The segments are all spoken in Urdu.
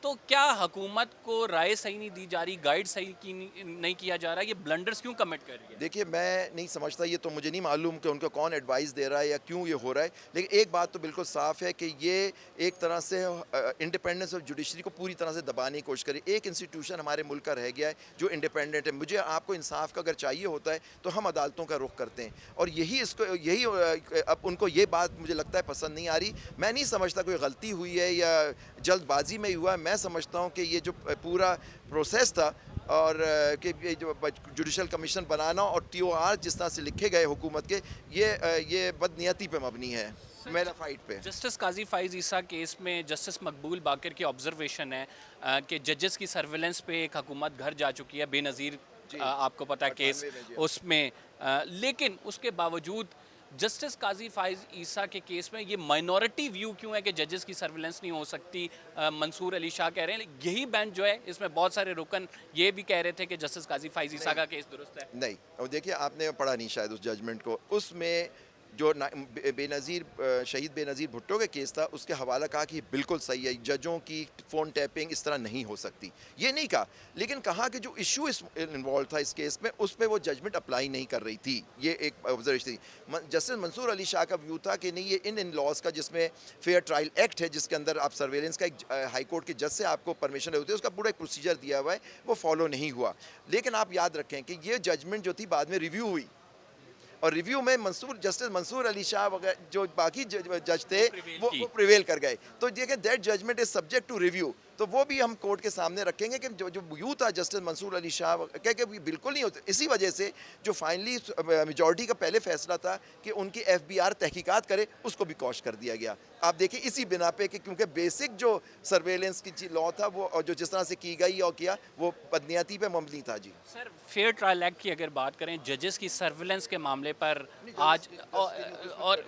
تو کیا حکومت کو رائے صحیح نہیں دی جا رہی, گائیڈ صحیح نہیں کیا جا رہا, یہ بلنڈرز کیوں کمٹ کر رہی ہے؟ دیکھیے میں نہیں سمجھتا, یہ تو مجھے نہیں معلوم کہ ان کو کون ایڈوائس دے رہا ہے یا کیوں یہ ہو رہا ہے, لیکن ایک بات تو بالکل صاف ہے کہ یہ ایک طرح سے انڈیپینڈنس آف جوڈیشری کو پوری طرح سے دبانے کی کوشش کرے. ایک انسٹیٹیوشن ہمارے ملک کا رہ گیا ہے جو انڈیپینڈنٹ ہے. مجھے آپ کو انصاف کا اگر چاہیے ہوتا ہے تو ہم عدالتوں کا رخ کرتے ہیں, اور یہی اب ان کو یہ بات مجھے لگتا ہے پسند نہیں آ رہی. میں نہیں سمجھتا کوئی غلطی ہوئی ہے یا جلد بازی میں ہی ہوا ہے. میں سمجھتا ہوں کہ یہ جو پورا پروسیس تھا, اور کہ یہ جو جوڈیشل کمیشن بنانا اور ٹی او آر جس طرح سے لکھے گئے حکومت کے, یہ بدنیتی پہ مبنی ہے, میرا فائٹ پہ. جسٹس قاضی فائز عیسیٰ کیس میں جسٹس مقبول باقر کی آبزرویشن ہے کہ ججز کی سرویلنس پہ ایک حکومت گھر جا چکی ہے, بے نظیر آپ کو پتہ ہے کیس اس میں, لیکن اس کے باوجود جسٹس قاضی فائز عیسیٰ کے کیس میں یہ مائنورٹی ویو کیوں ہے کہ ججز کی سرویلنس نہیں ہو سکتی؟ منصور علی شاہ کہہ رہے ہیں, یہی بینچ جو ہے اس میں بہت سارے رکن یہ بھی کہہ رہے تھے کہ جسٹس قاضی فائز عیسیٰ کا کیس درست ہے. نہیں, اور دیکھیے آپ نے پڑھا نہیں شاید اس ججمنٹ کو. اس میں جو بے نظیر شہید بے نظیر بھٹو کا کیس تھا اس کے حوالہ کہا کہ یہ بالکل صحیح ہے, ججوں کی فون ٹیپنگ اس طرح نہیں ہو سکتی, یہ نہیں کہا, لیکن کہا کہ جو ایشو انوالو تھا اس کیس میں اس پہ وہ ججمنٹ اپلائی نہیں کر رہی تھی. یہ ایک آبزرویشن تھی. جسٹس منصور علی شاہ کا ویو تھا کہ نہیں, یہ ان لاز کا جس میں فیئر ٹرائل ایکٹ ہے جس کے اندر آپ سرویلنس کا ایک ہائی کورٹ کے جج سے آپ کو پرمیشن ہوتی ہے, اس کا پورا ایک پروسیجر دیا ہوا ہے, وہ فالو نہیں ہوا. لیکن آپ یاد رکھیں کہ یہ ججمنٹ جو تھی بعد میں ریویو ہوئی, اور ریویو میں جسٹس منصور علی شاہ وغیرہ جو باقی جج تھے وہ پریویل کر گئے. تو دیکھیں that judgment is subject to review, تو وہ بھی ہم کورٹ کے سامنے رکھیں گے کہ جو ویو تھا جسٹس منصور علی شاہ کہ بالکل نہیں ہوتا. اسی وجہ سے جو فائنلی میجورٹی کا پہلے فیصلہ تھا کہ ان کی ایف بی آر تحقیقات کرے, اس کو بھی کوش کر دیا گیا. آپ دیکھیں اسی بنا پہ کہ کیونکہ بیسک جو سرویلنس کی لا تھا وہ جو جس طرح سے کی گئی اور کیا وہ بدنیتی پہ مبنی تھا. جی سر, فیئر ٹرائل ایکٹ کی اگر بات کریں, ججز کی سرویلنس کے معاملے پر آج اور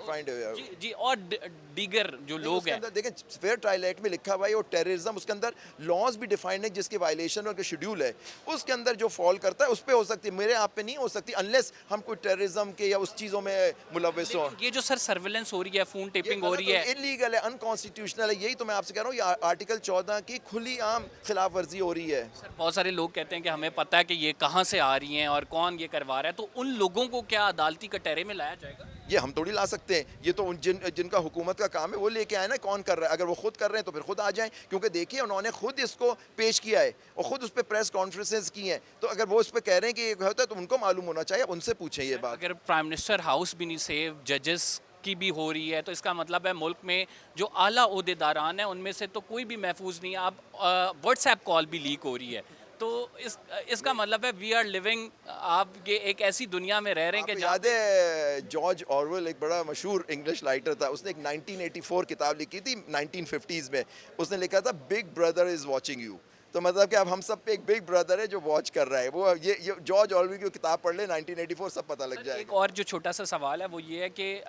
دیگر جو لوگ ہیں, دیکھیں فیئر ٹرائل ایکٹ میں لکھا ہوا ہے, اور ٹیررزم اس کے اندر لاز بھی ڈیفائنڈ ہے جس کے وائلیشن اور شیڈیول ہے, اس کے اندر جو فال کرتا ہے اس پہ ہو سکتی ہے, میرے آپ پہ نہیں ہو سکتی انلیس ہم کوئی ٹیررزم کے یا اس چیزوں میں ملوث ہوں. یہ جو سر سرویلنس ہو رہی ہے, فون ٹیپنگ ہو رہی ہے, انلیگل ہے, انکانسٹیٹیوشنل ہے. یہی تو میں آپ سے کہہ رہا ہوں, یہ آرٹیکل 14 کی کھلی عام خلاف ورزی ہو رہی ہے. سر بہت سارے لوگ کہتے ہیں کہ ہمیں پتہ ہے کہ یہ کہاں سے آ رہی ہیں اور کون یہ کروا رہا ہے, تو ان لوگوں کو کیا عدالتی کٹہرے میں لایا جائے گا؟ یہ ہم تھوڑی لا سکتے ہیں, یہ تو جن کا حکومت کا کام ہے وہ لے کے آئے نا, کون کر رہا ہے. اگر وہ خود کر رہے ہیں تو پھر خود آ جائیں, کیونکہ دیکھیے انہوں نے خود اس کو پیش کیا ہے اور خود اس پہ پریس کانفرنسز کی ہیں, تو اگر وہ اس پہ کہہ رہے ہیں کہ یہ ہوتا ہے تو ان کو معلوم ہونا چاہیے, ان سے پوچھیں یہ بات. اگر پرائم منسٹر ہاؤس بھی نہیں سیو, ججز کی بھی ہو رہی ہے, تو اس کا مطلب ہے ملک میں جو اعلیٰ عہدیداران ہیں ان میں سے تو کوئی بھی محفوظ نہیں ہے. آپ واٹس ایپ کال بھی لیک ہو رہی ہے, تو اس کا مطلب ہے وی آر لیونگ, آپ یہ ایک ایسی دنیا میں رہ رہے ہیں کہ یاد ہے جارج آرویل ایک بڑا مشہور انگلش رائٹر تھا, اس نے ایک 1984 کتاب لکھی تھی 1950s میں, اس نے لکھا تھا big brother is watching you. تو مطلب کہ اب ہم سب پہ ایک بگ بردر ہے جو واچ کر رہا ہے. وہ یہ جارج آرویل کی کتاب پڑھ لے 1984, سب پتہ لگ جائے. ایک اور جو چھوٹا سا سوال ہے وہ یہ ہے کہ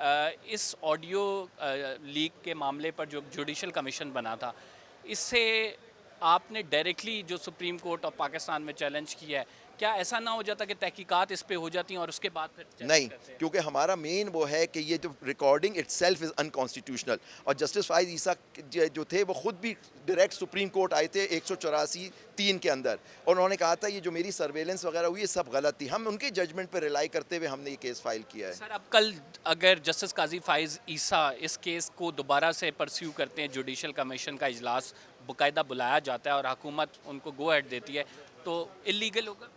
اس آڈیو لیک کے معاملے پر جو جوڈیشل کمیشن بنا تھا, اس سے آپ نے ڈائریکٹلی جو سپریم کورٹ آف پاکستان میں چیلنج کیا ہے, کیا ایسا نہ ہو جاتا کہ تحقیقات اس پہ ہو جاتی ہیں اور اس کے بعد پھر نہیں, کیونکہ ہمارا مین وہ ہے کہ یہ جو recording it self is unconstitutional, اور جسٹس فائز عیسیٰ جو تھے وہ خود بھی ڈائریکٹ سپریم کورٹ آئے تھے 184(3) کے اندر, اور انہوں نے کہا تھا یہ جو میری سرویلنس وغیرہ ہوئی یہ سب غلط تھی. ہم ان کے ججمنٹ پہ ریلائی کرتے ہوئے ہم نے یہ کیس فائل کیا ہے. سر اب کل اگر جسٹس قاضی فائز عیسیٰ اس کیس کو دوبارہ سے پرسیو کرتے ہیں, جوڈیشل کمیشن کا اجلاس باقاعدہ بلایا جاتا ہے اور حکومت ان کو گو ہیڈ دیتی ہے, تو اللیگل ہوگا؟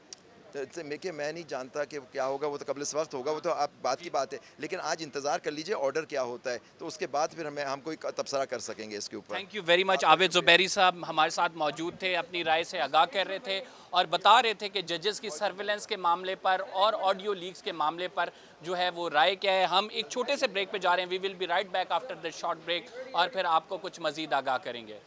کہ میں نہیں جانتا کہ کیا ہوگا, وہ تو قبل اس وقت ہوگا, وہ تو آپ بات کی بات ہے, لیکن آج انتظار کر لیجئے آرڈر کیا ہوتا ہے, تو اس کے بعد پھر ہم کوئی تبصرہ کر سکیں گے اس کے اوپر. Thank you very much. Abid Zuberi sahab ہمارے ساتھ موجود تھے, اپنی رائے سے آگاہ کر رہے تھے اور بتا رہے تھے کہ ججز کی سرویلنس کے معاملے پر اور آڈیو لیکس کے معاملے پر جو ہے وہ رائے کیا ہے. ہم ایک چھوٹے سے بریک پہ جا رہے ہیں, we will be right back after this short break, اور پھر آپ کو کچھ مزید آگاہ کریں گے.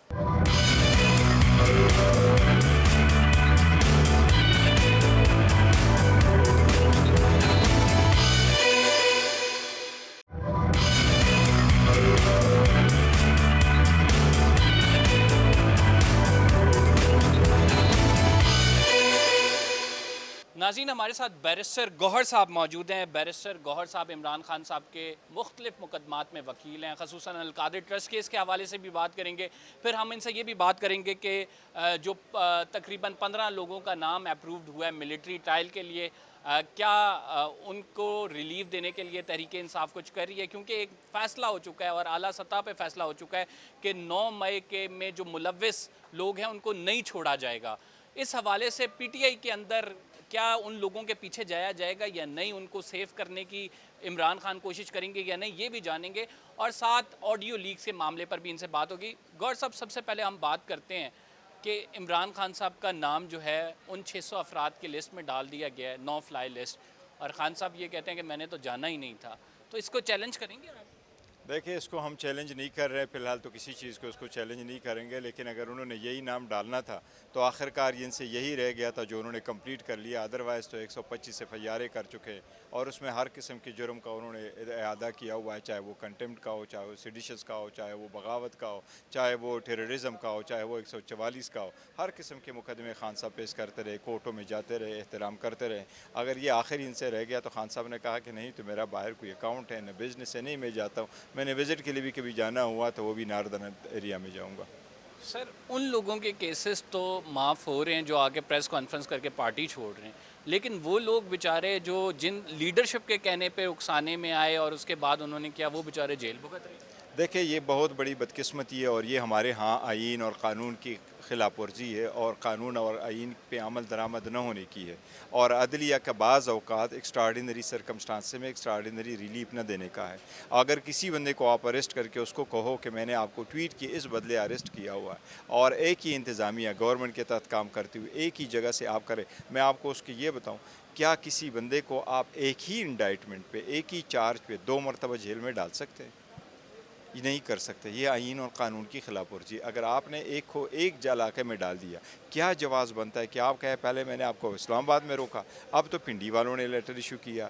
ناظرین ہمارے ساتھ بیرسٹر گوہر صاحب موجود ہیں. بیرسٹر گوہر صاحب عمران خان صاحب کے مختلف مقدمات میں وکیل ہیں, خصوصاً القادر ٹرسٹ کیس کے حوالے سے بھی بات کریں گے. پھر ہم ان سے یہ بھی بات کریں گے کہ جو تقریباً 15 لوگوں کا نام اپرووڈ ہوا ہے ملٹری ٹرائل کے لیے, کیا ان کو ریلیف دینے کے لیے تحریک انصاف کچھ کر رہی ہے, کیونکہ ایک فیصلہ ہو چکا ہے اور اعلیٰ سطح پہ فیصلہ ہو چکا ہے کہ 9 مئی کے میں جو ملوث لوگ ہیں ان کو نہیں چھوڑا جائے گا. اس حوالے سے پی ٹی آئی کے اندر کیا ان لوگوں کے پیچھے جایا جائے گا یا نہیں, ان کو سیو کرنے کی عمران خان کوشش کریں گے یا نہیں, یہ بھی جانیں گے. اور ساتھ آڈیو لیکس کے معاملے پر بھی ان سے بات ہوگی. گور صاحب, سب سے پہلے ہم بات کرتے ہیں کہ عمران خان صاحب کا نام جو ہے ان 600 افراد کی لسٹ میں ڈال دیا گیا ہے, نو فلائی لسٹ, اور خان صاحب یہ کہتے ہیں کہ میں نے تو جانا ہی نہیں تھا. تو اس کو چیلنج کریں گے آپ؟ دیکھیں, اس کو ہم چیلنج نہیں کر رہے فی الحال, تو کسی چیز کو اس کو چیلنج نہیں کریں گے. لیکن اگر انہوں نے یہی نام ڈالنا تھا تو آخرکار ان سے یہی رہ گیا تھا جو انہوں نے کمپلیٹ کر لیا. ادروائز تو 125 FIR کر چکے, اور اس میں ہر قسم کی جرم کا انہوں نے اعادہ کیا ہوا ہے, چاہے وہ کنٹمپٹ کا ہو, چاہے وہ سیڈیشس کا ہو, چاہے وہ بغاوت کا ہو, چاہے وہ ٹیررزم کا ہو, چاہے وہ 144 کا ہو. ہر قسم کے مقدمے خان صاحب پیش کرتے رہے, کورٹوں میں جاتے رہے, احترام کرتے رہے. اگر یہ آخر ان سے رہ گیا تو خان صاحب نے کہا کہ نہیں, تو میرا باہر کوئی اکاؤنٹ ہے, نہ بزنس ہے, نہیں میں جاتا ہوں. میں نے وزٹ کے لیے بھی کبھی جانا ہوا تو وہ بھی ناردرن ایریا میں جاؤں گا. سر, ان لوگوں کے کیسز تو معاف ہو رہے ہیں جو آگے پریس کانفرنس کر کے پارٹی چھوڑ رہے ہیں, لیکن وہ لوگ بیچارے جو جن لیڈرشپ کے کہنے پہ اکسانے میں آئے اور اس کے بعد انہوں نے کیا, وہ بیچارے جیل بھگت رہے ہیں. دیکھیں, یہ بہت بڑی بدقسمتی ہے, اور یہ ہمارے ہاں آئین اور قانون کی خلاف ورزی ہے, اور قانون اور آئین پہ عمل درآمد نہ ہونے کی ہے. اور عدلیہ کا بعض اوقات ایکسٹراڈینری سرکمسٹانس میں ایکسٹراڈینری ریلیف نہ دینے کا ہے. اگر کسی بندے کو آپ اریسٹ کر کے اس کو کہو کہ میں نے آپ کو ٹویٹ کی, اس بدلے اریسٹ کیا ہوا ہے, اور ایک ہی انتظامیہ گورنمنٹ کے تحت کام کرتی ہوئی ایک ہی جگہ سے آپ کریں, میں آپ کو اس کی یہ بتاؤں, کیا کسی بندے کو آپ ایک ہی انڈائٹمنٹ پہ, ایک ہی چارج پہ 2 مرتبہ جیل میں ڈال سکتے ہیں؟ یہ نہیں کر سکتے. یہ آئین اور قانون کی خلاف ورزی. اگر آپ نے ایک کو ایک علاقے میں ڈال دیا, کیا جواز بنتا ہے کہ آپ کہیں پہلے میں نے آپ کو اسلام آباد میں روکا, اب تو پنڈی والوں نے لیٹر ایشو کیا,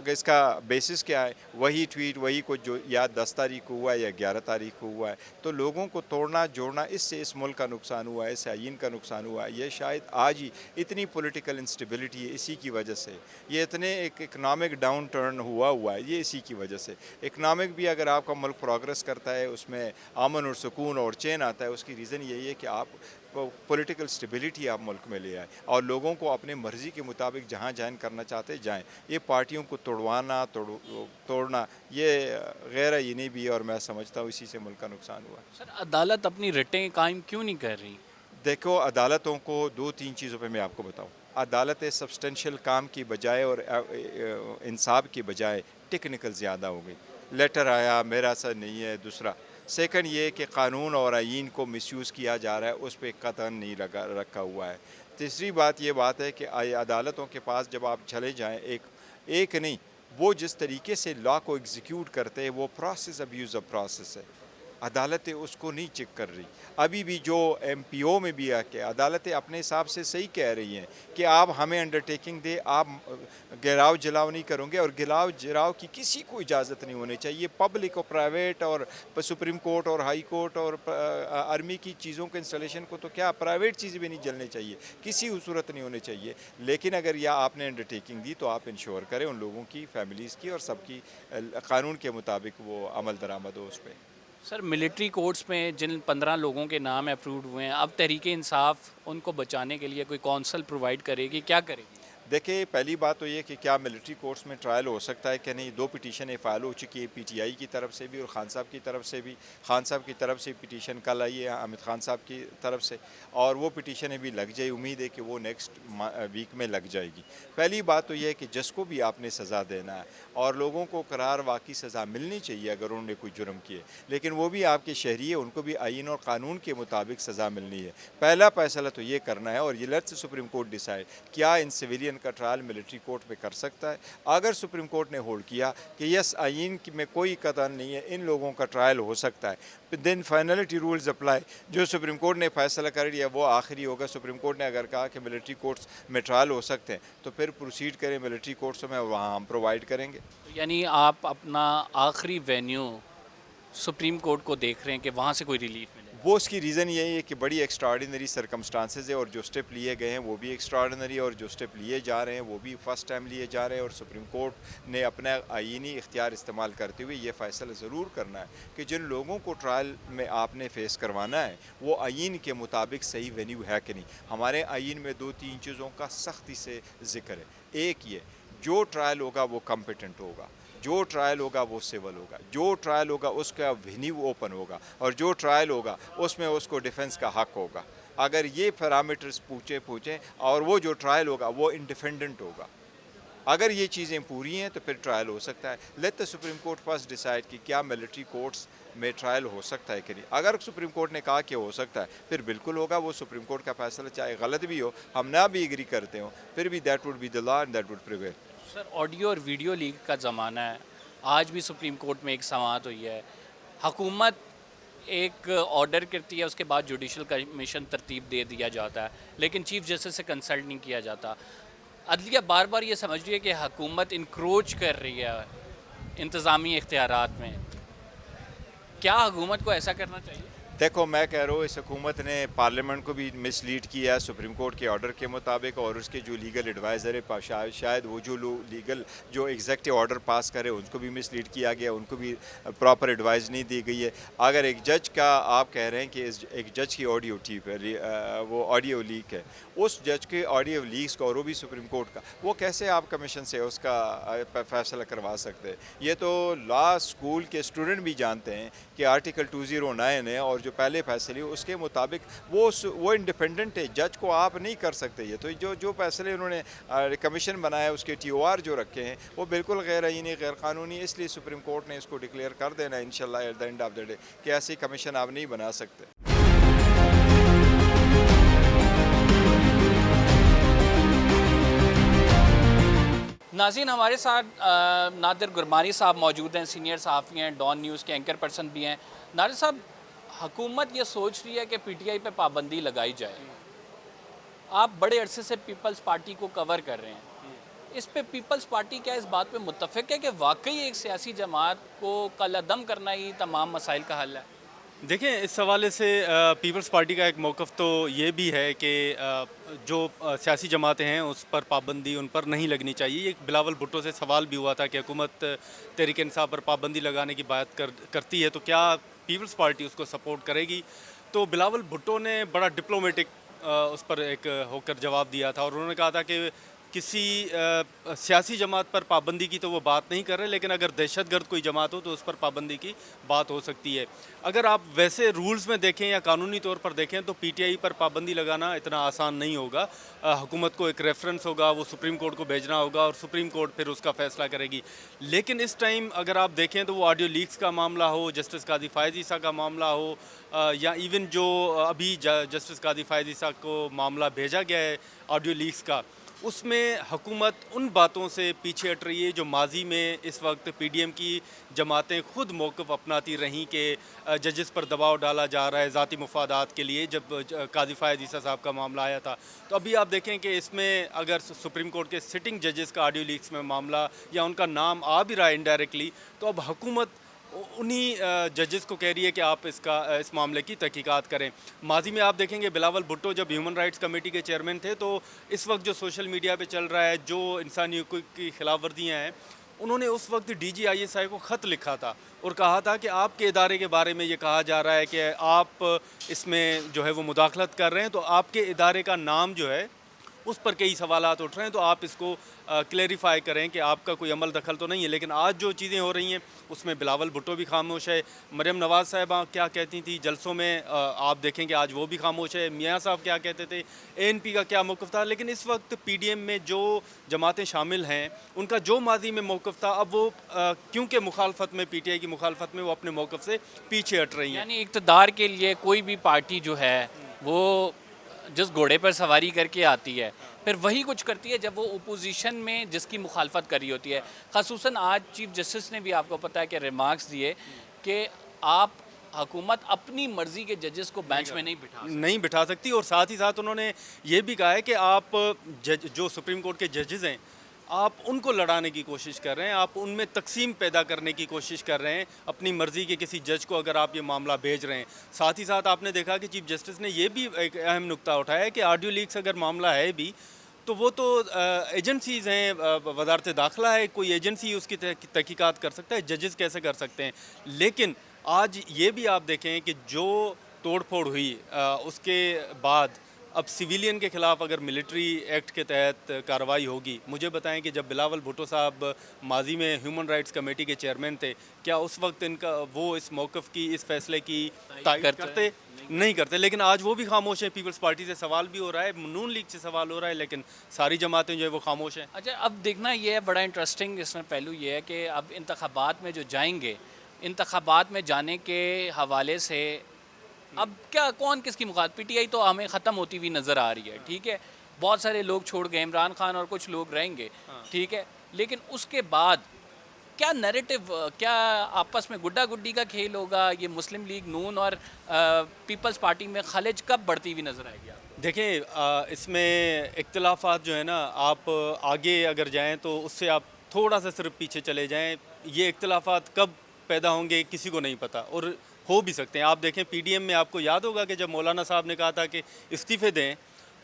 اس کا بیسس کیا ہے, وہی ٹویٹ وہی کو جو یا 10 تاریخ کو ہوا ہے یا 11 تاریخ کو ہوا ہے. تو لوگوں کو توڑنا جوڑنا, اس سے اس ملک کا نقصان ہوا ہے, اس آئین کا نقصان ہوا ہے. یہ شاید آج ہی اتنی پولیٹیکل انسٹیبلٹی ہے اسی کی وجہ سے, یہ اتنے ایک اکنامک ڈاؤن ٹرن ہوا ہے یہ اسی کی وجہ سے. اکنامک بھی اگر آپ کا ملک پروگرس کرتا ہے, اس میں امن اور سکون اور چین آتا ہے, اس کی ریزن یہی ہے کہ آپ پولیٹیکل سٹیبلٹی آپ ملک میں لے آئے, اور لوگوں کو اپنے مرضی کے مطابق جہاں جوائن کرنا چاہتے جائیں. یہ پارٹیوں کو توڑنا یہ غیر آئینی بھی ہے, اور میں سمجھتا ہوں اسی سے ملک کا نقصان ہوا. سر, عدالت اپنی رٹیں قائم کیوں نہیں کر رہی؟ دیکھو, عدالتوں کو 2-3 چیزوں پہ میں آپ کو بتاؤں. عدالتیں سبسٹینشیل کام کی بجائے اور انصاف کی بجائے ٹیکنیکل زیادہ ہو گئی. لیٹر آیا, میرا سر نہیں ہے. دوسرا, سیکنڈ یہ کہ قانون اور آئین کو مس یوز کیا جا رہا ہے, اس پہ قطعاً نہیں رکھا ہوا ہے. تیسری بات یہ بات ہے کہ عدالتوں کے پاس جب آپ چلے جائیں, ایک نہیں, وہ جس طریقے سے لا کو ایگزیکیوٹ کرتے ہیں وہ پروسیس ابیوز آف پروسیس ہے. عدالتیں اس کو نہیں چیک کر رہی. ابھی بھی جو MPO میں بھی ہے کہ عدالتیں اپنے حساب سے صحیح کہہ رہی ہیں کہ آپ ہمیں انڈرٹیکنگ دے, آپ گراؤ جلاؤ نہیں کرو گے, اور گراؤ جلاؤ کی کسی کو اجازت نہیں ہونی چاہیے. پبلک اور پرائیویٹ اور سپریم کورٹ اور ہائی کورٹ اور آرمی کی چیزوں کے انسٹالیشن کو تو کیا پرائیویٹ چیزیں بھی نہیں جلنے چاہیے, کسی صورت نہیں ہونے چاہیے. لیکن اگر یا آپ نے انڈرٹیکنگ دی تو آپ انشور کریں ان لوگوں کی, فیملیز کی, اور سب کی قانون کے مطابق وہ عمل درآمد ہو اس پہ. سر, ملٹری کورٹس میں جن 15 لوگوں کے نام اپرووڈ ہوئے ہیں, اب تحریک انصاف ان کو بچانے کے لیے کوئی کونسل پرووائڈ کرے گی, کیا کرے گی؟ دیکھیں, پہلی بات تو یہ کہ کیا ملٹری کورٹس میں ٹرائل ہو سکتا ہے کہ نہیں. 2 پٹیشنیں فائل ہو چکی ہے, PTI کی طرف سے بھی اور خان صاحب کی طرف سے بھی. خان صاحب کی طرف سے پٹیشن کل آئی ہے, حامد خان صاحب کی طرف سے, اور وہ پٹیشنیں بھی لگ جائے. امید ہے کہ وہ نیکسٹ ویک میں لگ جائے گی. پہلی بات تو یہ ہے کہ جس کو بھی آپ نے سزا دینا ہے, اور لوگوں کو قرار واقعی سزا ملنی چاہیے اگر انہوں نے کوئی جرم کیے, لیکن وہ بھی آپ کے شہری ہیں, ان کو بھی آئین اور قانون کے مطابق سزا ملنی ہے. پہلا فیصلہ تو یہ کرنا ہے, اور یہ لیٹس سپریم کورٹ ڈیسائیڈ کیا ان سویلین کا ٹرائل ملٹری کورٹ میں کر سکتا ہے. اگر سپریم کورٹ نے ہولڈ کیا کہ یس آئین میں کوئی قطع نہیں ہے, ان لوگوں کا ٹرائل ہو سکتا ہے, دین فائنلٹی رولز اپلائی. جو سپریم کورٹ نے فیصلہ کر لیا وہ آخری ہوگا. سپریم کورٹ نے اگر کہا کہ ملٹری کورٹس میں ٹرائل ہو سکتے ہیں تو پھر پروسیڈ کریں ملٹری کورٹس میں, وہاں ہم پرووائڈ کریں گے. یعنی آپ اپنا آخری وینیو سپریم کورٹ کو دیکھ رہے ہیں کہ وہاں سے کوئی ریلیف ملے؟ وہ اس کی ریزن یہی ہے کہ بڑی ایکسٹراڈنری سرکمسٹانسز ہے اور جو سٹیپ لیے گئے ہیں وہ بھی ایکسٹراڈنری اور جو سٹیپ لیے جا رہے ہیں وہ بھی فرسٹ ٹائم لیے جا رہے ہیں اور سپریم کورٹ نے اپنا آئینی اختیار استعمال کرتے ہوئے یہ فیصلہ ضرور کرنا ہے کہ جن لوگوں کو ٹرائل میں آپ نے فیس کروانا ہے وہ آئین کے مطابق صحیح وینیو ہے کہ نہیں. ہمارے آئین میں 2-3 چیزوں کا سختی سے ذکر ہے. ایک یہ جو ٹرائل ہوگا وہ کمپیٹنٹ ہوگا, جو ٹرائل ہوگا وہ سول ہوگا, جو ٹرائل ہوگا اس کا وینیو اوپن ہوگا, اور جو ٹرائل ہوگا اس میں اس کو ڈیفنس کا حق ہوگا. اگر یہ پیرامیٹرز پوچھیں اور وہ جو ٹرائل ہوگا وہ انڈیپینڈنٹ ہوگا, اگر یہ چیزیں پوری ہیں تو پھر ٹرائل ہو سکتا ہے. Let the supreme court first decide کہ کیا ملٹری کورٹس میں ٹرائل ہو سکتا ہے کہ نہیں. اگر سپریم کورٹ نے کہا کہ ہو سکتا ہے پھر بالکل ہوگا. وہ سپریم کورٹ کا فیصلہ چاہے غلط بھی ہو, ہم نہ بھی ایگری کرتے ہوں, پھر بھی that would be the law and that would prevail. Sir audio اور ویڈیو لیک کا زمانہ ہے, آج بھی سپریم کورٹ میں ایک سماعت ہوئی ہے, حکومت ایک آرڈر کرتی ہے, اس کے بعد جوڈیشل کمیشن ترتیب دے دیا جاتا ہے, لیکن چیف جسٹس سے کنسلٹ نہیں کیا جاتا. عدلیہ بار بار یہ سمجھ رہی ہے کہ حکومت انکروچ کر رہی ہے انتظامی اختیارات میں. کیا حکومت کو ایسا کرنا چاہیے؟ دیکھو میں کہہ رہا ہوں اس حکومت نے پارلیمنٹ کو بھی مس لیڈ کیا ہے سپریم کورٹ کے آرڈر کے مطابق, اور اس کے جو لیگل ایڈوائزر ہے شاید وہ جو لیگل جو ایگزیکٹو آرڈر پاس کرے ان کو بھی مس لیڈ کیا گیا, ان کو بھی پراپر ایڈوائز نہیں دی گئی ہے. اگر ایک جج کا آپ کہہ رہے ہیں کہ ایک جج کی آڈیو ٹیپ ہے, وہ آڈیو لیک ہے, اس جج کے آڈیو لیکس کا اور وہ بھی سپریم کورٹ کا, وہ کیسے آپ کمیشن سے اس کا فیصلہ کروا سکتے ہیں؟ یہ تو لا اسکول کے اسٹوڈنٹ بھی جانتے ہیں کہ آرٹیکل 209 ہے اور جو پہلے فیصلے اس کے مطابق وہ انڈیپینڈنٹ ہے. جج کو آپ نہیں کر سکتے. یہ تو جو فیصلے انہوں نے کمیشن بنایا اس کے TOR جو رکھے ہیں وہ بالکل غیر آئینی غیر قانونی, اس لیے سپریم کورٹ نے اس کو ڈکلیئر کر دینا انشاءاللہ at the end of the day کہ ایسی کمیشن آپ نہیں بنا سکتے. ناظرین ہمارے ساتھ نادر گرمانی صاحب موجود ہیں, سینئر صحافی ہیں, ڈان نیوز کے اینکر پرسن بھی ہیں. نادر صاحب, حکومت یہ سوچ رہی ہے کہ PTI پہ پابندی لگائی جائے. آپ بڑے عرصے سے پیپلز پارٹی کو کور کر رہے ہیں, اس پہ پیپلز پارٹی کیا اس بات پہ متفق ہے کہ واقعی ایک سیاسی جماعت کو کالعدم کرنا ہی تمام مسائل کا حل ہے؟ دیکھیں اس حوالے سے پیپلز پارٹی کا ایک موقف تو یہ بھی ہے کہ جو سیاسی جماعتیں ہیں اس پر پابندی ان پر نہیں لگنی چاہیے. یہ بلاول بھٹو سے سوال بھی ہوا تھا کہ حکومت تحریک انصاف پر پابندی لگانے کی بات کرتی ہے تو کیا پیپلز پارٹی اس کو سپورٹ کرے گی. تو بلاول بھٹو نے بڑا ڈپلومیٹک اس پر ایک ہو کر جواب دیا تھا, اور انہوں نے کہا تھا کہ کسی سیاسی جماعت پر پابندی کی تو وہ بات نہیں کر رہے, لیکن اگر دہشت گرد کوئی جماعت ہو تو اس پر پابندی کی بات ہو سکتی ہے. اگر آپ ویسے رولز میں دیکھیں یا قانونی طور پر دیکھیں تو PTI پر پابندی لگانا اتنا آسان نہیں ہوگا. حکومت کو ایک ریفرنس ہوگا, وہ سپریم کورٹ کو بھیجنا ہوگا اور سپریم کورٹ پھر اس کا فیصلہ کرے گی. لیکن اس ٹائم اگر آپ دیکھیں تو وہ آڈیو لیکس کا معاملہ ہو, جسٹس قاضی فائز عیسیٰ کا معاملہ ہو, یا ایون جو ابھی جسٹس قاضی فائز عیسیٰ کو معاملہ بھیجا گیا ہے آڈیو لیکس کا, اس میں حکومت ان باتوں سے پیچھے ہٹ رہی ہے جو ماضی میں اس وقت PDM کی جماعتیں خود موقف اپناتی رہیں کہ ججز پر دباؤ ڈالا جا رہا ہے ذاتی مفادات کے لیے. جب قاضی فائز عیسیٰ صاحب کا معاملہ آیا تھا تو ابھی آپ دیکھیں کہ اس میں اگر سپریم کورٹ کے سٹنگ ججز کا آڈیو لیکس میں معاملہ یا ان کا نام آ بھی رہا ہے انڈائریکٹلی, تو اب حکومت انہی ججز کو کہہ رہی ہے کہ آپ اس معاملے کی تحقیقات کریں. ماضی میں آپ دیکھیں گے بلاول بھٹو جب ہیومن رائٹس کمیٹی کے چیئرمین تھے تو اس وقت جو سوشل میڈیا پہ چل رہا ہے جو انسانی حقوق کی خلاف ورزیاں ہیں, انہوں نے اس وقت DG ISI کو خط لکھا تھا اور کہا تھا کہ آپ کے ادارے کے بارے میں یہ کہا جا رہا ہے کہ آپ اس میں جو ہے وہ مداخلت کر رہے ہیں, تو آپ کے ادارے کا نام جو ہے اس پر کئی سوالات اٹھ رہے ہیں, تو آپ اس کو کلیریفائی کریں کہ آپ کا کوئی عمل دخل تو نہیں ہے. لیکن آج جو چیزیں ہو رہی ہیں اس میں بلاول بھٹو بھی خاموش ہے, مریم نواز صاحبہ کیا کہتی تھی جلسوں میں آپ دیکھیں کہ آج وہ بھی خاموش ہے, میاں صاحب کیا کہتے تھے, ANP کا کیا موقف تھا. لیکن اس وقت PDM میں جو جماعتیں شامل ہیں ان کا جو ماضی میں موقف تھا اب وہ کیونکہ مخالفت میں PTI کی مخالفت میں وہ اپنے موقف سے پیچھے ہٹ رہی ہیں. یعنی اقتدار کے لیے کوئی بھی پارٹی جو ہے وہ جس گھوڑے پر سواری کر کے آتی ہے پھر وہی کچھ کرتی ہے جب وہ اپوزیشن میں جس کی مخالفت کری ہوتی ہے. خصوصاً آج چیف جسٹس نے بھی آپ کو پتہ ہے کہ ریمارکس دیے کہ آپ حکومت اپنی مرضی کے ججز کو بینچ میں نہیں بٹھا سکتی, اور ساتھ ہی ساتھ انہوں نے یہ بھی کہا ہے کہ آپ جو سپریم کورٹ کے ججز ہیں آپ ان کو لڑانے کی کوشش کر رہے ہیں, آپ ان میں تقسیم پیدا کرنے کی کوشش کر رہے ہیں اپنی مرضی کے کسی جج کو اگر آپ یہ معاملہ بھیج رہے ہیں. ساتھ ہی ساتھ آپ نے دیکھا کہ چیف جسٹس نے یہ بھی ایک اہم نقطہ اٹھایا ہے کہ آڈیو لیکس اگر معاملہ ہے بھی تو وہ تو ایجنسیز ہیں, وزارت داخلہ ہے, کوئی ایجنسی اس کی تحقیقات کر سکتا ہے, ججز کیسے کر سکتے ہیں. لیکن آج یہ بھی آپ دیکھیں کہ جو توڑ پھوڑ ہوئی اس کے بعد اب سویلین کے خلاف اگر ملٹری ایکٹ کے تحت کارروائی ہوگی, مجھے بتائیں کہ جب بلاول بھٹو صاحب ماضی میں ہیومن رائٹس کمیٹی کے چیئرمین تھے, کیا اس وقت ان کا وہ اس موقف کی, اس فیصلے کی تائید کرتے؟ نہیں کرتے. لیکن آج وہ بھی خاموش ہیں. پیپلز پارٹی سے سوال بھی ہو رہا ہے, نون لیگ سے سوال ہو رہا ہے, لیکن ساری جماعتیں جو ہے وہ خاموش ہیں. اچھا, اب دیکھنا یہ ہے بڑا انٹرسٹنگ اس میں پہلو یہ ہے کہ اب انتخابات میں جو جائیں گے, انتخابات میں جانے کے حوالے سے اب کیا کون کس کی مخالف, پی ٹی آئی تو ہمیں ختم ہوتی ہوئی نظر آ رہی ہے, ٹھیک ہے, بہت سارے لوگ چھوڑ گئے, عمران خان اور کچھ لوگ رہیں گے, ٹھیک ہے, لیکن اس کے بعد کیا نیریٹو, کیا آپس میں گڈا گڈی کا کھیل ہوگا, یہ مسلم لیگ نون اور پیپلز پارٹی میں خلج کب بڑھتی ہوئی نظر آئے گی آپ کو؟ دیکھیں اس میں اختلافات جو ہے نا, آپ آگے اگر جائیں تو اس سے آپ تھوڑا سا صرف پیچھے چلے جائیں, یہ اختلافات کب پیدا ہوں گے کسی کو نہیں پتہ, اور ہو بھی سکتے ہیں. آپ دیکھیں پی ڈی ایم میں آپ کو یاد ہوگا کہ جب مولانا صاحب نے کہا تھا کہ استعفے دیں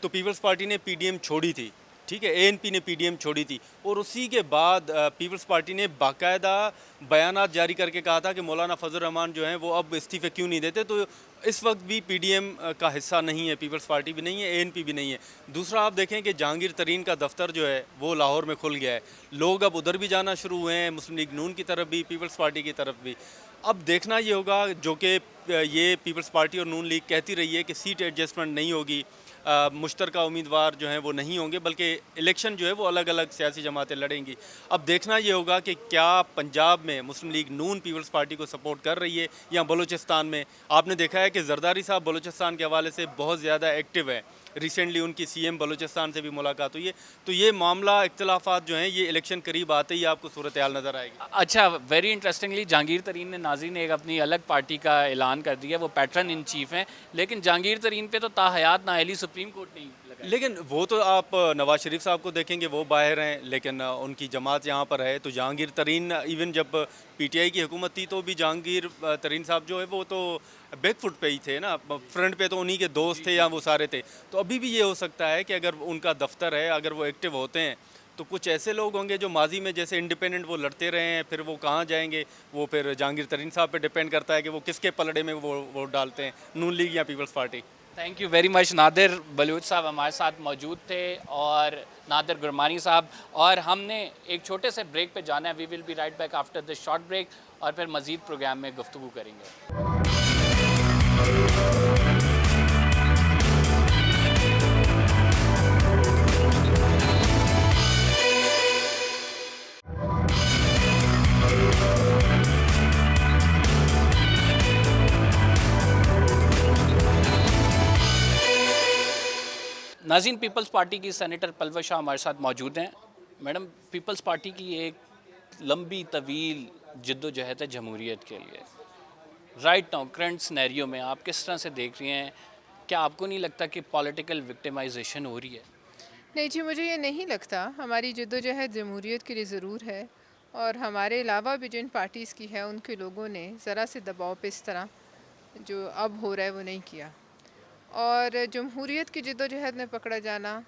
تو پیپلز پارٹی نے پی ڈی ایم چھوڑی تھی, ٹھیک ہے, اے این پی نے پی ڈی ایم چھوڑی تھی, اور اسی کے بعد پیپلز پارٹی نے باقاعدہ بیانات جاری کر کے کہا تھا کہ مولانا فضل الرحمان جو ہیں وہ اب استعفے کیوں نہیں دیتے. تو اس وقت بھی پی ڈی ایم کا حصہ نہیں ہے, پیپلز پارٹی بھی نہیں ہے, اے این پی بھی نہیں ہے. دوسرا آپ دیکھیں کہ جہانگیر ترین کا دفتر جو ہے وہ لاہور میں کھل گیا ہے, لوگ اب ادھر بھی جانا شروع ہوئے ہیں, مسلم لیگ نون کی طرف بھی, پیپلز پارٹی کی طرف بھی. اب دیکھنا یہ ہوگا, جو کہ یہ پیپلز پارٹی اور نون لیگ کہتی رہی ہے کہ سیٹ ایڈجسٹمنٹ نہیں ہوگی, مشترکہ امیدوار جو ہیں وہ نہیں ہوں گے, بلکہ الیکشن جو ہے وہ الگ الگ سیاسی جماعتیں لڑیں گی. اب دیکھنا یہ ہوگا کہ کیا پنجاب میں مسلم لیگ نون پیپلز پارٹی کو سپورٹ کر رہی ہے, یا بلوچستان میں آپ نے دیکھا ہے کہ زرداری صاحب بلوچستان کے حوالے سے بہت زیادہ ایکٹیو ہے, ریسنٹلی ان کی سی ایم بلوچستان سے بھی ملاقات ہوئی ہے. تو یہ معاملہ اختلافات جو ہیں یہ الیکشن قریب آتے ہی آپ کو صورتحال نظر آئے گی. اچھا, ویری انٹرسٹنگلی جہانگیر ترین نے, ناظرین نے ایک اپنی الگ پارٹی کا اعلان کر دیا, وہ پیٹرن ان چیف ہیں, لیکن جہانگیر ترین پہ تو تاحیات نااہلی سپریم کورٹ نہیں لگائی. لیکن وہ تو آپ نواز شریف صاحب کو دیکھیں گے وہ باہر ہیں, لیکن ان کی جماعت یہاں پر ہے. تو جہانگیر ترین ایون جب پی ٹی آئی کی حکومت تھی تو بھی جہانگیر ترین صاحب جو ہے وہ تو بیک فٹ پہ ہی تھے نا, فرنٹ پہ تو انہی کے دوست تھے یا وہ سارے تھے. تو ابھی بھی یہ ہو سکتا ہے کہ اگر ان کا دفتر ہے, اگر وہ ایکٹیو ہوتے ہیں تو کچھ ایسے لوگ ہوں گے جو ماضی میں جیسے انڈیپینڈنٹ وہ لڑتے رہے ہیں, پھر وہ کہاں جائیں گے, وہ پھر جہانگیر ترین صاحب پہ ڈپینڈ کرتا ہے کہ وہ کس کے پلڑے میں وہ ووٹ ڈالتے ہیں, نون لیگ یا Peoples Party. Thank you very much. Nadir Baloch sahab ہمارے ساتھ موجود تھے, اور نادر گرمانی صاحب, اور ہم نے ایک چھوٹے سے بریک پہ جانا ہے. We will be right back after this short break, اور پھر مزید پروگرام میں گفتگو کریں گے. ناظرین, پیپلز پارٹی کی سینیٹر پلوش شاہ ہمارے ساتھ موجود ہیں. میڈم, پیپلز پارٹی کی ایک لمبی طویل جد و جہد ہے جمہوریت کے لیے. رائٹ ناؤ کرنٹ سنیریو میں آپ کس طرح سے دیکھ رہی ہیں, کیا آپ کو نہیں لگتا کہ پولیٹیکل وکٹمائزیشن ہو رہی ہے؟ نہیں جی, مجھے یہ نہیں لگتا. ہماری جد و جہد جمہوریت کے لیے ضرور ہے, اور ہمارے علاوہ بھی جن پارٹیز کی ہے ان کے لوگوں نے ذرا سے دباؤ پہ اس طرح جو اب ہو رہا ہے وہ نہیں کیا. اور جمہوریت کی جد و جہد میں پکڑا جانا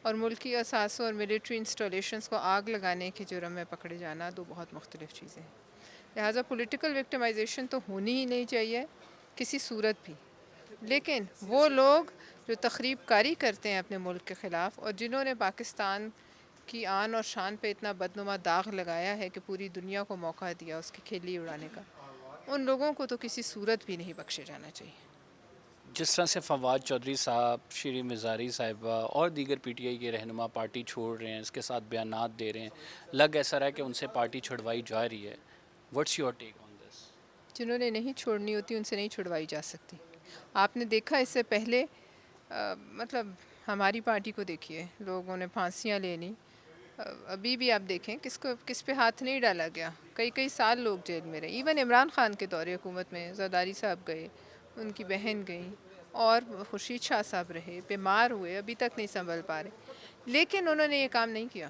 اور ملکی اثاثوں اور ملٹری انسٹالیشنز کو آگ لگانے کے جرم میں پکڑے جانا دو بہت مختلف چیزیں ہیں. لہٰذا پولیٹیکل وکٹمائزیشن تو ہونی ہی نہیں چاہیے کسی صورت بھی. لیکن وہ لوگ جو تخریب کاری کرتے ہیں اپنے ملک کے خلاف, اور جنہوں نے پاکستان کی آن اور شان پہ اتنا بدنما داغ لگایا ہے کہ پوری دنیا کو موقع دیا اس کی کھیلی اڑانے کا, ان لوگوں کو تو کسی صورت بھی نہیں بخشے جانا چاہیے. جس طرح سے فواد چودھری صاحب, شیریں مزاری صاحبہ اور دیگر پی ٹی آئی کے رہنما پارٹی چھوڑ رہے ہیں, اس کے ساتھ بیانات دے رہے ہیں, لگ ایسا رہا ہے کہ ان سے پارٹی چھڑوائی جا رہی ہے. واٹس یور ٹیک آن دس؟ جنہوں نے نہیں چھوڑنی ہوتی ان سے نہیں چھڑوائی جا سکتی. آپ نے دیکھا اس سے پہلے, مطلب ہماری پارٹی کو دیکھیے, لوگوں نے پھانسیاں لے لیں. ابھی بھی آپ دیکھیں کس پہ ہاتھ نہیں ڈالا گیا. کئی سال لوگ جیل میں رہے. ایون عمران خان کے دور حکومت میں زرداری صاحب گئے, ان کی بہن گئیں, اور خورشید شاہ صاحب رہے, بیمار ہوئے, ابھی تک نہیں سنبھل پا رہے. لیکن انہوں نے یہ کام نہیں کیا.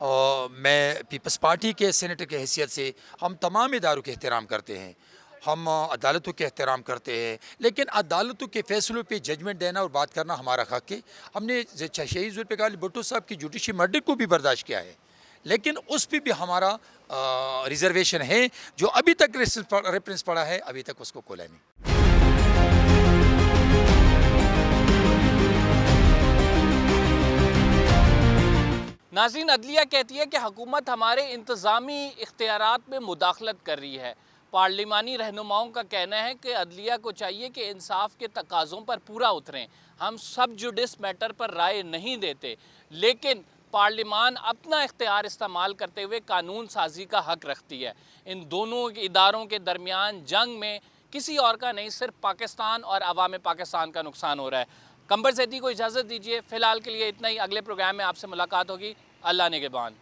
میں پیپلز پارٹی کے سینیٹر کی حیثیت سے ہم تمام اداروں کے احترام کرتے ہیں، ہم عدالتوں کے احترام کرتے ہیں، لیکن عدالتوں کے فیصلوں پہ ججمنٹ دینا اور بات کرنا ہمارا حق ہے۔ ہم نے شہید ذوالفقار علی بھٹو صاحب کی جوڈیشل مرڈر کو بھی برداشت کیا ہے، لیکن اس پہ بھی ہمارا ریزرویشن ہے، جو ابھی تک ریفرنس پڑا ہے، ابھی تک اس کو کھولا نہیں۔ ناظرین، عدلیہ کہتی ہے کہ حکومت ہمارے انتظامی اختیارات میں مداخلت کر رہی ہے۔ پارلیمانی رہنماؤں کا کہنا ہے کہ عدلیہ کو چاہیے کہ انصاف کے تقاضوں پر پورا اتریں۔ ہم سب جوڈس میٹر پر رائے نہیں دیتے، لیکن پارلیمان اپنا اختیار استعمال کرتے ہوئے قانون سازی کا حق رکھتی ہے۔ ان دونوں اداروں کے درمیان جنگ میں کسی اور کا نہیں، صرف پاکستان اور عوام پاکستان کا نقصان ہو رہا ہے۔ قمبر زیدی کو اجازت دیجیے، فی الحال کے لیے اتنا ہی۔ اگلے پروگرام میں آپ سے ملاقات ہوگی۔ اللہ نگہبان۔